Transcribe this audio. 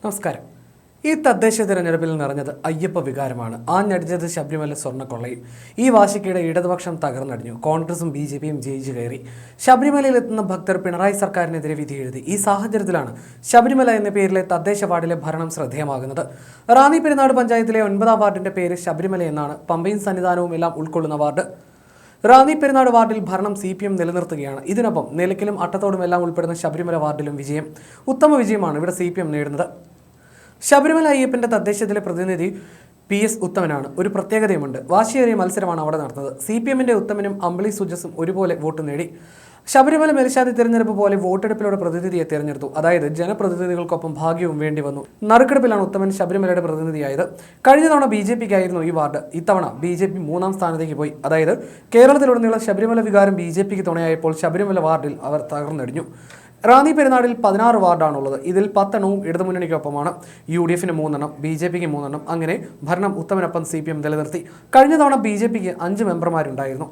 നമസ്കാരം. ഈ തദ്ദേശ തിരഞ്ഞെടുപ്പിൽ നിറഞ്ഞത് അയ്യപ്പ വികാരമാണ്. ആഞ്ഞടിച്ചത് ശബരിമല സ്വർണ്ണക്കൊള്ളയും. ഈ വാശിക്കിടെ ഇടതുപക്ഷം തകർന്നടിഞ്ഞു. കോൺഗ്രസും BJPയും ജയിച്ചു കയറി. ശബരിമലയിലെത്തുന്ന ഭക്തർ പിണറായി സർക്കാരിനെതിരെ വിധി എഴുതി. ഈ സാഹചര്യത്തിലാണ് ശബരിമല എന്ന പേരിലെ തദ്ദേശ വാർഡിലെ ഭരണം ശ്രദ്ധേയമാകുന്നത്. റാന്നി പെരുന്നാട് പഞ്ചായത്തിലെ 9ാം വാർഡിന്റെ പേര് ശബരിമല എന്നാണ്. പമ്പയും സന്നിധാനവും എല്ലാം ഉൾക്കൊള്ളുന്ന വാർഡ്. റാന്നി പെരുന്നാട് വാർഡിൽ ഭരണം CPM നിലനിർത്തുകയാണ്. ഇതിനൊപ്പം നിലയ്ക്കലും അട്ടത്തോടും എല്ലാം ഉൾപ്പെടുന്ന ശബരിമല വാർഡിലും ഉത്തമ വിജയമാണ് ഇവിടെ CPM നേടുന്നത്. ശബരിമല അയ്യപ്പന്റെ തദ്ദേശത്തിലെ പ്രതിനിധി PS ഉത്തമനാണ്. ഒരു പ്രത്യേകതയുമുണ്ട്. വാശിയേറിയ മത്സരമാണ് അവിടെ നടന്നത്. CPMന്റെ ഉത്തമനും അമ്പിളി സുജസും ഒരുപോലെ വോട്ട് നേടി. ശബരിമല മേൽശാന്തി തിരഞ്ഞെടുപ്പ് പോലെ വോട്ടെടുപ്പിലൂടെ പ്രതിനിധിയെ തിരഞ്ഞെടുത്തു. അതായത് ജനപ്രതിനിധികൾക്കൊപ്പം ഭാഗ്യവും വേണ്ടി വന്നു. നറുക്കെടുപ്പിലാണ് ഉത്തമൻ ശബരിമലയുടെ പ്രതിനിധിയായത്. കഴിഞ്ഞ തവണ BJPക്കായിരുന്നു ഈ വാർഡ്. ഇത്തവണ BJP 3ാം സ്ഥാനത്തേക്ക് പോയി. അതായത് കേരളത്തിലുടനീളം ശബരിമല വികാരം BJPക്ക് തുണയായപ്പോൾ ശബരിമല വാർഡിൽ അവർ തകർന്നടിഞ്ഞു. റാന്നി പെരുന്നാടിൽ 16 വാർഡാണുള്ളത്. ഇതിൽ 10 എണ്ണവും ഇടതുമുന്നണിക്കൊപ്പമാണ്. UDFന് 3 എണ്ണം, BJPക്ക് 3 എണ്ണം. അങ്ങനെ ഭരണം ഉത്തമനൊപ്പം CPM നിലനിർത്തി. കഴിഞ്ഞ തവണ BJPക്ക് 5 മെമ്പർമാരുണ്ടായിരുന്നു.